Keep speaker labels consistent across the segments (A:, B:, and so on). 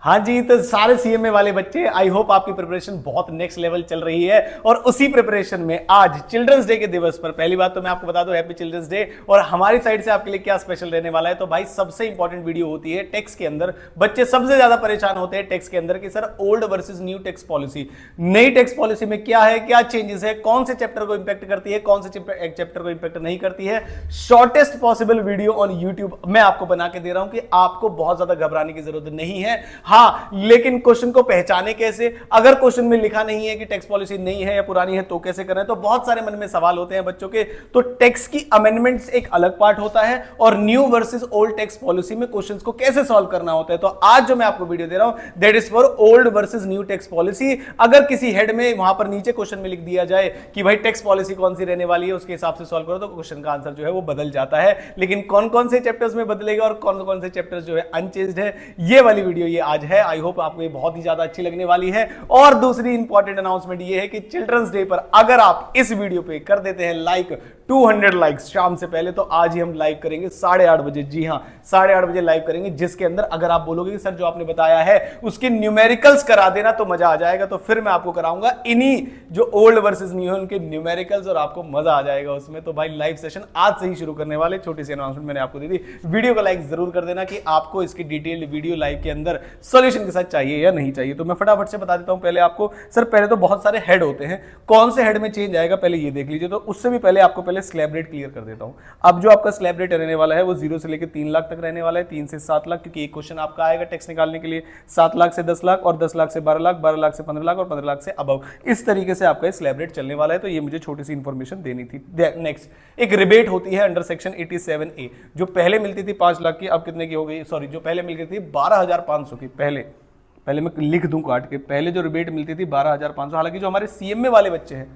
A: हाँ जी, तो सारे सीएमए वाले बच्चे, आई होप आपकी प्रिपरेशन बहुत नेक्स्ट लेवल चल रही है। और उसी प्रिपरेशन में आज चिल्ड्रंस डे के दिवस पर पहली बात तो मैं आपको बता दूं हैप्पी चिल्ड्रंस डे। और हमारी साइड से आपके लिए क्या स्पेशल रहने वाला है, तो भाई सबसे इंपॉर्टेंट वीडियो होती है टेक्स्ट के अंदर। बच्चे सबसे ज्यादा परेशान होते हैं टेक्स्ट के अंदर कि sir old versus new text policy, नई टेक्स्ट पॉलिसी में क्या है, क्या चेंजेस है, कौन से चैप्टर को इंपैक्ट करती है, कौन से चैप्टर को इंपैक्ट नहीं करती है। Shortest possible video on YouTube मैं आपको बना के दे रहा हूं कि आपको बहुत ज्यादा घबराने की जरूरत नहीं है। हाँ, लेकिन क्वेश्चन को पहचाने कैसे, अगर क्वेश्चन में लिखा नहीं है कि टैक्स पॉलिसी नई है या पुरानी है तो कैसे करें। तो बहुत सारे मन में सवाल होते हैं बच्चों के। तो टैक्स की अमेंडमेंट्स एक अलग पार्ट होता है और new versus old tax policy में क्वेश्चंस को कैसे सॉल्व करना होता है। तो आज जो मैं आपको वीडियो दे रहा हूं that is for old versus new tax policy. अगर किसी हेड में वहां पर नीचे क्वेश्चन में लिख दिया जाए कि भाई टैक्स पॉलिसी कौन सी रहने वाली है, उसके हिसाब से सॉल्व करो, तो क्वेश्चन का आंसर जो है वो बदल जाता है। लेकिन कौन कौन से चैप्टर्स में बदलेगा और कौन कौन से चैप्टर्स जो है अनचेंज्ड है, ये वाली वीडियो ये आज है। आई होप आपको ये बहुत ही ज्यादा अच्छी लगने वाली है। और दूसरी इंपॉर्टेंट अनाउंसमेंट ये है कि चिल्ड्रंस डे पर अगर आप इस वीडियो पे कर देते हैं लाइक 200 लाइक्स शाम से पहले, तो आज ही हम लाइव करेंगे 8:30 बजे। जी हां, 8:30 बजे लाइव करेंगे, जिसके अंदर अगर आप बोलोगे कि सर जो आपने बताया है उसके न्यूमेरिकल्स करा देना तो मजा आ जाएगा। तो फिर मैं आपको कराऊंगा इन्हीं जो ओल्ड वर्सेस न्यू है उनके न्यूमेरिकल्स और आपको मजा आ जाएगा उसमें। तो भाई लाइव सेशन आज से ही शुरू करने वाले, छोटी सी अनाउंसमेंट मैंने आपको दी थी। वीडियो को लाइक जरूर कर देना कि आपको इसकी डिटेल्ड वीडियो लाइव के अंदर सॉल्यूशन के साथ चाहिए या नहीं चाहिए। तो मैं फटाफट से बता देता हूं पहले आपको। सर पहले तो बहुत सारे हेड होते हैं, कौन से हेड में चेंज आएगा पहले ये देख लीजिए। तो उससे भी पहले आपको पहले स्लैब रेट क्लियर कर देता हूं। अब जो आपका स्लैब रेट रहने वाला है वो 0 से लेकर 3 लाख तक रहने वाला है, 3 से 7 लाख, क्योंकि एक क्वेश्चन आपका आएगा टैक्स निकालने के लिए 7 लाख से 10 लाख और 10 लाख से 12 लाख, 12 लाख से 15 लाख और 15 लाख से अबव। इस तरीके से आपका स्लैब रेट चलने वाला है। तो ये मुझे छोटी सी इंफॉर्मेशन देनी थी। नेक्स्ट एक रिबेट होती है अंडर सेक्शन 87A, जो पहले मिलती थी 5 लाख की, अब कितने की हो गई, सॉरी जो पहले मिल गई थी 12,500 की। पहले मैं लिख दूं काट के, पहले जो रिबेट मिलती थी 12,500। हालांकि जो हमारे सीएमए वाले बच्चे हैं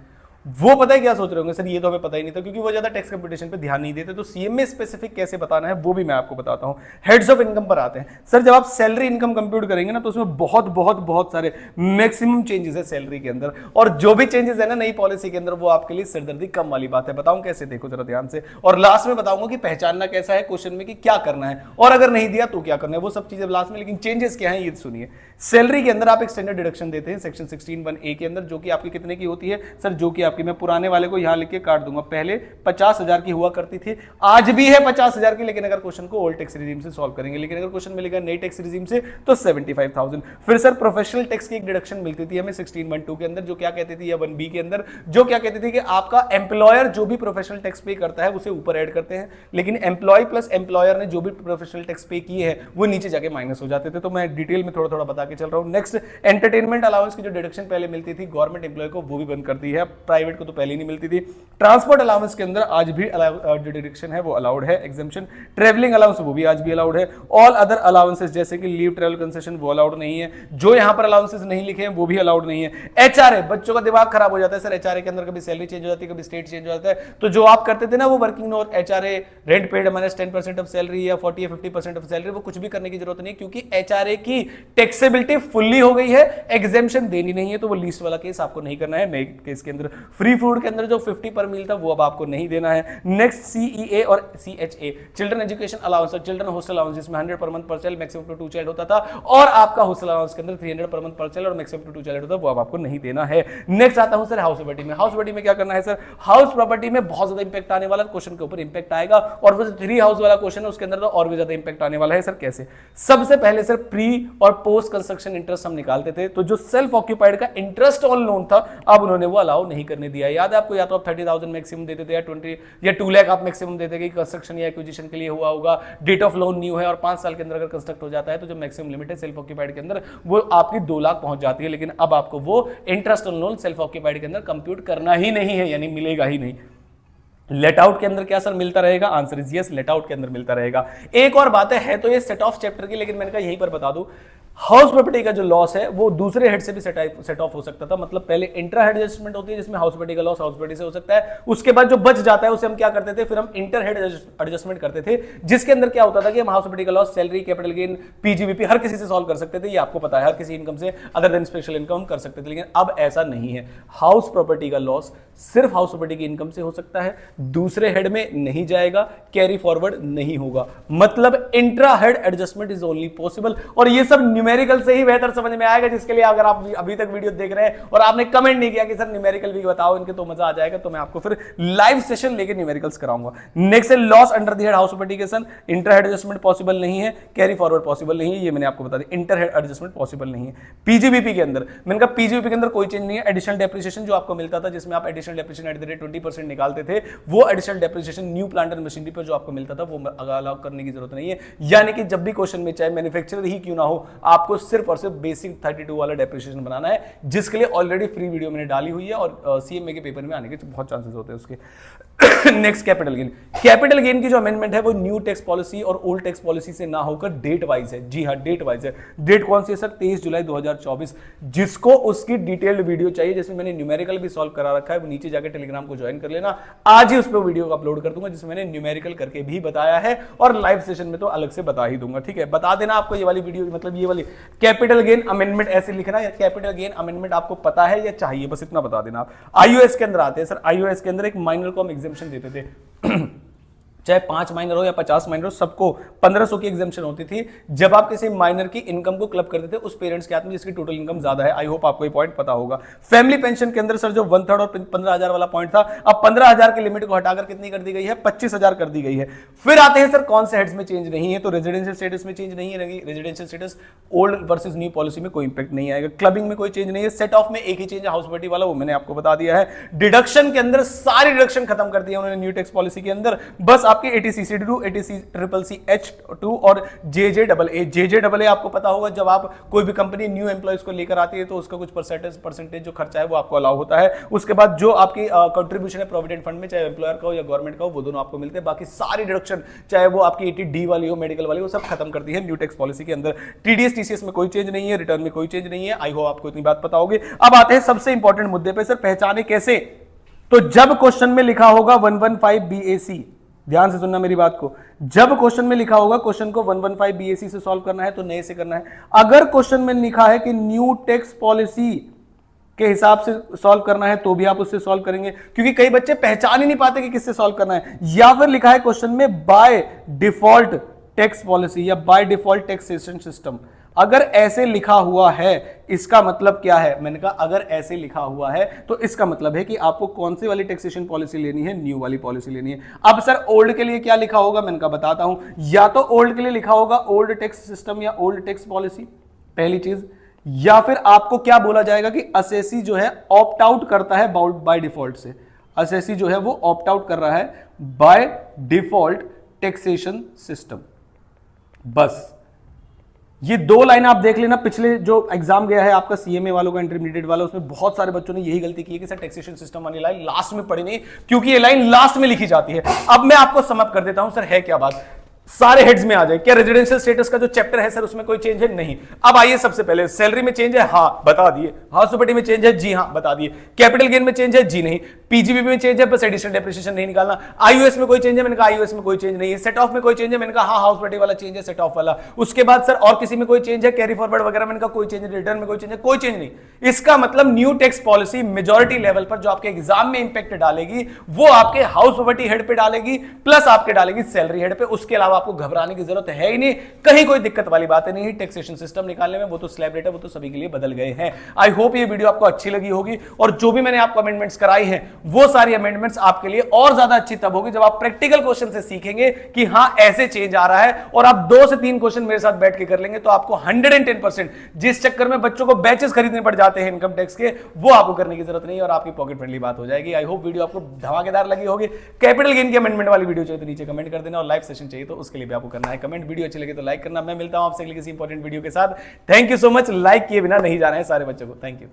A: वो पता है क्या सोच रहे होंगे, सर ये तो हमें पता ही नहीं था, क्योंकि वो ज्यादा टैक्स कंपटीशन पे ध्यान नहीं देते। तो सीएमए स्पेसिफिक कैसे बताना है वो भी मैं आपको बताता हूं। हेड्स ऑफ इनकम पर आते हैं। सर जब आप सैलरी इनकम कंप्यूट करेंगे ना तो उसमें बहुत सारे मैक्सिमम चेंजेस है सैलरी के अंदर। और जो भी चेंजेस है ना नई पॉलिसी के अंदर, वो आपके लिए सिरदर्दी कम वाली बात है। बताऊं कैसे, देखो जरा ध्यान से। और लास्ट में बताऊंगा कि पहचानना कैसा है क्वेश्चन में कि क्या करना है, और अगर नहीं दिया तो क्या करना है, वो सब चीजें लास्ट में। लेकिन चेंजेस क्या है ये सुनिए। सैलरी के अंदर आप एक स्टैंडर्ड डिडक्शन देते हैं सेक्शन 16(1)(a) के अंदर, जो कि आपकी कितने की होती है सर, जो कि आपकी, मैं पुराने वाले को यहां लिख के काट दूंगा, पहले 50,000 की हुआ करती थी, आज भी है 50,000 की। लेकिन अगर क्वेश्चन को ओल्ड टैक्स रिजीम से सॉल्व करेंगे, लेकिन अगर क्वेश्चन मिलेगा नई टैक्स रिजीम से तो 75,000। फिर सर प्रोफेशनल टैक्स की एक डिडक्शन मिलती थी हमें 16(1)(2) के अंदर, जो क्या कहती थी, या 1B के अंदर, जो क्या कहती थी कि आपका एम्प्लॉयर जो भी प्रोफेशनल टैक्स पे करता है उसे ऊपर ऐड करते हैं, लेकिन एम्प्लॉय प्लस एम्प्लॉयर ने जो भी प्रोफेशनल टैक्स पे किए हैं वो नीचे जाके माइनस हो जाते थे। तो मैं डिटेल में थोड़ा थोड़ा बता के चल रहा हूं। नेक्स्ट एंटरटेनमेंट अलाउंस की जो डिडक्शन पहले मिलती थी गवर्नमेंट एम्प्लॉय को, वो भी बंद कर दी है। प्राइवेट को तो पहले ही नहीं मिलती थी। ट्रांसपोर्ट अलाउंस के अंदर आज भी जो डिडक्शन है वो अलाउड है, एग्जेम्पशन। ट्रेवलिंग अलाउंस वो भी आज भी अलाउड है। ऑल अदर अलाउंसेस जैसे कि लीव, ट्रेवल कंसेशन वो अलाउड नहीं है। जो यहां पर अलाउंसेस नहीं लिखे हैं वो भी अलाउड नहीं है। एचआरए, बच्चों का दिमाग खराब हो जाता है सर, एचआरए के अंदर कभी सैलरी चेंज हो जाती है, कभी स्टेट चेंज हो जाता है। तो जो आप करते थे ना वो working note HRA rent paid minus 10% of salary या 40 या 50% ऑफ सैलरी, वो कुछ भी करने की जरूरत नहीं, क्योंकि एचआरए की टैक्सेबिलिटी फुल्ली हो गई है, एग्जेम्पशन देनी नहीं है। तो वो लीस्ट वाला केस आपको नहीं करना है। नए केस के अंदर फ्री फूड के अंदर जो 50 पर मील था वो अब आपको नहीं देना है। नेक्स्ट सीईए और सीएचए, चिल्ड्रन एजुकेशन अलाउंस और चिल्ड्रन हॉस्टल अलाउंस, जिसमें 100 पर मंथ पर चाइल्ड, मैक्सिमम टू 2 चाइल्ड होता था, और आपका हॉस्टल अलाउंस के अंदर 300 पर मंथ पर चाइल्ड और मैक्सिमम टू 2 चाइल्ड होता है, वो अब आपको नहीं देना है। नेक्स्ट आता हूं सर हाउस प्रॉपर्टी में। हाउस प्रॉपर्टी में क्या करना है सर, हाउस प्रॉपर्टी में बहुत ज्यादा इंपैक्ट आने वाला, क्वेश्चन के ऊपर इंपैक्ट आएगा, और वो 3 हाउस वाला क्वेश्चन है उसके अंदर तो और भी ज्यादा इंपैक्ट आने वाला है। सर कैसे, सबसे पहले सर प्री और पोस्ट कंस्ट्रक्शन इंटरेस्ट हम निकालते थे, तो जो सेल्फ ऑक्यूपाइड का इंटरेस्ट ऑन लोन था अब उन्होंने वो अलाउ नहीं करने दिया। याद है आपको, या तो आप 30,000 मैक्सिमम देते थे या 20 या 2 लाख आप मैक्सिमम देते कि कंस्ट्रक्शन या एक्विजिशन के लिए हुआ होगा, डेट ऑफ लोन न्यू है और 5 साल के अंदर अगर कंस्ट्रक्ट हो जाता है तो जो मैक्सिमम लिमिट है सेल्फ ऑक्यूपाइड के अंदर वो आपकी 2 लाख पहुंच जाती है। लेकिन अब आपको वो interest on loan self occupied के अंदर कंप्यूट करना ही नहीं है, यानी मिलेगा ही नहीं। लेट आउट के अंदर क्या सर मिलता रहेगा, answer is yes, let out के अंदर मिलता रहेगा। एक और बात है तो ये सेट ऑफ चैप्टर की, लेकिन मैंने कहा यहीं पर बता दूं, हाउस प्रॉपर्टी का जो लॉस है वो दूसरे हेड से भी सेट ऑफ हो सकता था। मतलब पहले इंट्रा हेड एडजस्टमेंट होती है जिसमें हाउस प्रॉपर्टी का लॉस हाउस प्रॉपर्टी से हो सकता है, उसके बाद जो बच जाता है उसे हम क्या करते थे, फिर हम इंटर हेड एडजस्टमेंट करते थे, जिसके अंदर क्या होता था कि हम हाउस प्रॉपर्टी का loss, salary, capital gain, PGBP हर किसी से सॉल्व कर सकते थे। ये आपको पता है, हर किसी इनकम से अदर देन स्पेशल इनकम कर सकते थे। लेकिन अब ऐसा नहीं है, हाउस प्रॉपर्टी का लॉस सिर्फ हाउस प्रॉपर्टी की इनकम से हो सकता है, दूसरे हेड में नहीं जाएगा, कैरी फॉरवर्ड नहीं होगा। मतलब intra head adjustment is only possible. और ये सब न्यूमेरिकल से ही बेहतर समझ में आएगा, जिसके लिए अगर आप अभी तक वीडियो देख रहे हैं और आपने कमेंट नहीं किया कि सर न्यूमेरिकल भी बताओ इनके, तो मजा आ जाएगा। तो मैं आपको फिर लाइव सेशन लेके न्यूमेरिकल्स कराऊंगा। नेक्स्ट है loss under the head house of एडिकेशन, inter head adjustment possible नहीं है, कैरी फॉरवर्ड पॉसिबल नहीं है, ये मैंने आपको बता दिया, इंटर हेड एडजस्टमेंट पॉसिबल नहीं है। पीजीबीपी के अंदर मैंने कहा पीजीबीपी के अंदर कोई चेंज नहीं है। एडिशनल डेप्रिसिएशन जो आपको मिलता था, जिसमें आप additional depreciation at the rate 20% निकालते थे, वो additional depreciation new plant and machinery पर जो आपको मिलता था वो अलाउ करने की जरूरत नहीं है। यानी कि जब भी क्वेश्चन में चाहे मैन्युफैक्चरर ही क्यों ना हो, आपको सिर्फ और सिर्फ बेसिक 32 वाला डेप्रिसिएशन बनाना है, जिसके लिए ऑलरेडी फ्री वीडियो मैंने डाली हुई है और सीएमए के पेपर में आने के बहुत चांसेस होते हैं उसके। Next capital gain. Capital gain की जो अमेंडमेंट है वो न्यू टैक्स पॉलिसी और ओल्ड टैक्स पॉलिसी से ना होकर डेट वाइज है। जी हाँ, डेट वाइज है। डेट कौन सी है सर? 23 जुलाई 2024। जिसको उसकी डिटेल्ड वीडियो चाहिए, जिसमें मैंने न्यूमेरिकल भी सॉल्व करा रखा है, वो नीचे जाकर टेलीग्राम को ज्वाइन कर लेना। आज ही उस पर वीडियो अपलोड कर दूंगा, जिसमें मैंने न्यूमेरिकल करके भी बताया है और लाइव सेशन में तो अलग से बता ही दूंगा। ठीक है, बता देना आपको ये वाली वीडियो, मतलब ये वाली कैपिटल गेन अमेंडमेंट ऐसे लिखना, या कैपिटल गेन अमेंडमेंट आपको पता है या चाहिए, बस इतना बता देना आप। आईओएस के अंदर आते हैं सर। आईओएस के अंदर एक माइनर को हम एग्जेम्पशन देते थे चाहे 5 माइनर हो या 50 माइनर हो, सबको 1500 की एग्जेम्पशन होती थी जब आप किसी माइनर की इनकम को क्लब करते थे उस पेरेंट्स के हाथ में जिसकी टोटल इनकम ज्यादा है। आई होप आपको ये पॉइंट पता होगा। फैमिली पेंशन के अंदर सर जो 1/3 और 15,000 वाला पॉइंट था, अब 15,000 की लिमिट को हटाकर कितनी कर दी गई है? 25,000 कर दी गई है। फिर आते हैं सर कौन से हेड्स में चेंज नहीं है, तो रेजिडेंशियल स्टेटस में चेंज नहीं है। Residential status old versus new policy में कोई इंपैक्ट नहीं आएगा। क्लबिंग में कोई चेंज नहीं है। सेट ऑफ में एक ही चेंज है, हाउस प्रॉपर्टी वाला, वो मैंने आपको बता दिया है। डिडक्शन के अंदर सारी डिडक्शन खत्म कर दिया उन्होंने न्यू टैक्स पॉलिसी के अंदर। बस आपके ATCCD2 ATCCCH2 और JJAA। JJAA आपको पता होगा, जब आप कोई भी कंपनी न्यू एम्प्लॉइज को लेकर आती है तो उसका कुछ परसेंटेज जो खर्चा है वो आपको अलाउ होता है। उसके बाद जो आपकी कंट्रीब्यूशन है प्रोविडेंट फंड में, चाहे एम्प्लॉयर का हो या गवर्नमेंट का हो, वो दोनों आपको मिलते हैं। बाकी सारी डिडक्शन, चाहे वो आपकी 80D वाली हो, मेडिकल वाली हो, सब खत्म कर दी है न्यू टैक्स पॉलिसी के अंदर। TDS TCS में कोई चेंज नहीं है, रिटर्न में कोई चेंज नहीं है। आई होप आपको इतनी बात पता होगी। अब आते हैं सबसे इंपॉर्टेंट मुद्दे पे सर, पहचाने कैसे? तो जब क्वेश्चन में लिखा होगा 115 BAC, ध्यान से सुनना मेरी बात को, जब क्वेश्चन में लिखा होगा क्वेश्चन को 115 BAC से सॉल्व करना है तो नए से करना है। अगर क्वेश्चन में लिखा है कि न्यू टैक्स पॉलिसी के हिसाब से सॉल्व करना है तो भी आप उससे सॉल्व करेंगे, क्योंकि कई बच्चे पहचान ही नहीं पाते कि किससे सॉल्व करना है। या फिर लिखा है क्वेश्चन में बाय डिफॉल्ट टैक्स पॉलिसी या बाय डिफॉल्ट टैक्सेशन सिस्टम, अगर ऐसे लिखा हुआ है इसका मतलब क्या है? मैंने कहा अगर ऐसे लिखा हुआ है तो इसका मतलब है कि आपको कौन सी वाली टैक्सेशन पॉलिसी लेनी है? न्यू वाली पॉलिसी लेनी है। अब सर ओल्ड के लिए क्या लिखा होगा? मैंने कहा बताता हूं। या तो ओल्ड के लिए लिखा होगा ओल्ड टैक्स सिस्टम या ओल्ड टैक्स पॉलिसी, पहली चीज। या फिर आपको क्या बोला जाएगा कि असेसी जो है ऑप्ट आउट करता है बाय डिफॉल्ट से। असेसी जो है वो ऑप्ट आउट कर रहा है बाय डिफॉल्ट टैक्सेशन सिस्टम। बस ये 2 लाइन आप देख लेना। पिछले जो एग्जाम गया है आपका CMA वालों का, इंटरमीडिएट वाला, उसमें बहुत सारे बच्चों ने यही गलती की है कि सर टैक्सेशन सिस्टम वाली लाइन लास्ट में पढ़ी नहीं, क्योंकि ये लाइन लास्ट में लिखी जाती है। अब मैं आपको समअप कर देता हूं सर है क्या बात, सारे हेड्स में आ जाए। क्या रेजिडेंशियल स्टेटस का जो चैप्टर है सर उसमें कोई चेंज है? नहीं। अब आइए सबसे पहले, सैलरी में चेंज है? हाँ, बता दिए। हाउस प्रॉपर्टी में चेंज है? जी हाँ, बता दिए। कैपिटल गेन में चेंज है? जी नहीं। PGBP में चेंज है, बस एडिशनल डेप्रिसिएशन नहीं निकालना। IOS में कोई चेंज है? मैंने कहा IOS में कोई चेंज नहीं है। सेट ऑफ में कोई चेंज है? मैंने कहा हाँ, हाउस प्रॉपर्टी वाला चेंज है, सेट ऑफ वाला। उसके बाद सर और किसी में कोई चेंज है? कैरी फॉरवर्ड वगैरह मैंने कहा कोई चेंज है। रिटर्न में कोई चेंज है? कोई चेंज नहीं। इसका मतलब new tax policy majority level पर जो आपके एग्जाम में इंपैक्ट डालेगी वो आपके हाउस प्रॉपर्टी हेड पे डालेगी, प्लस आपके डालेगी सैलरी हेड पे। उसके अलावा आपको घबराने की जरूरत है ही नहीं, कहीं कोई दिक्कत वाली बात नहीं। टैक्सेशन सिस्टम निकालने में वो तो स्लैब रेट है, वो तो सभी के लिए बदल गए हैं। आई होप ये वीडियो आपको अच्छी लगी होगी, और जो भी मैंने आपको अमेंडमेंट्स कराई हैं वो सारी अमेंडमेंट्स आपके लिए और ज्यादा अच्छी तब होगी जब आप प्रैक्टिकल क्वेश्चन से सीखेंगे कि हां ऐसे चेंज आ रहा है, और आप 2 से 3 क्वेश्चन मेरे साथ बैठ के कर लेंगे तो आपको 110%, जिस चक्कर में बच्चों को बैचेस खरीदने पड़ जाते हैं इनकम टैक्स के, वो आपको करने की जरूरत नहीं और आपकी पॉकेट फ्रेंडली बात हो जाएगी। आई होप वीडियो आपको धमाकेदार लगी होगी। कैपिटल गेन की अमेंडमेंट वाली वीडियो चाहिए तो नीचे कमेंट कर देना, और लाइव सेशन चाहिए तो उसके लिए भी आपको करना है कमेंट। वीडियो अच्छी लगे तो लाइक करना। मैं मिलता हूं आपसे अगली किसी इंपॉर्टेंट वीडियो के साथ। Thank you so much. Like किए बिना नहीं जाना है सारे बच्चों को। Thank you.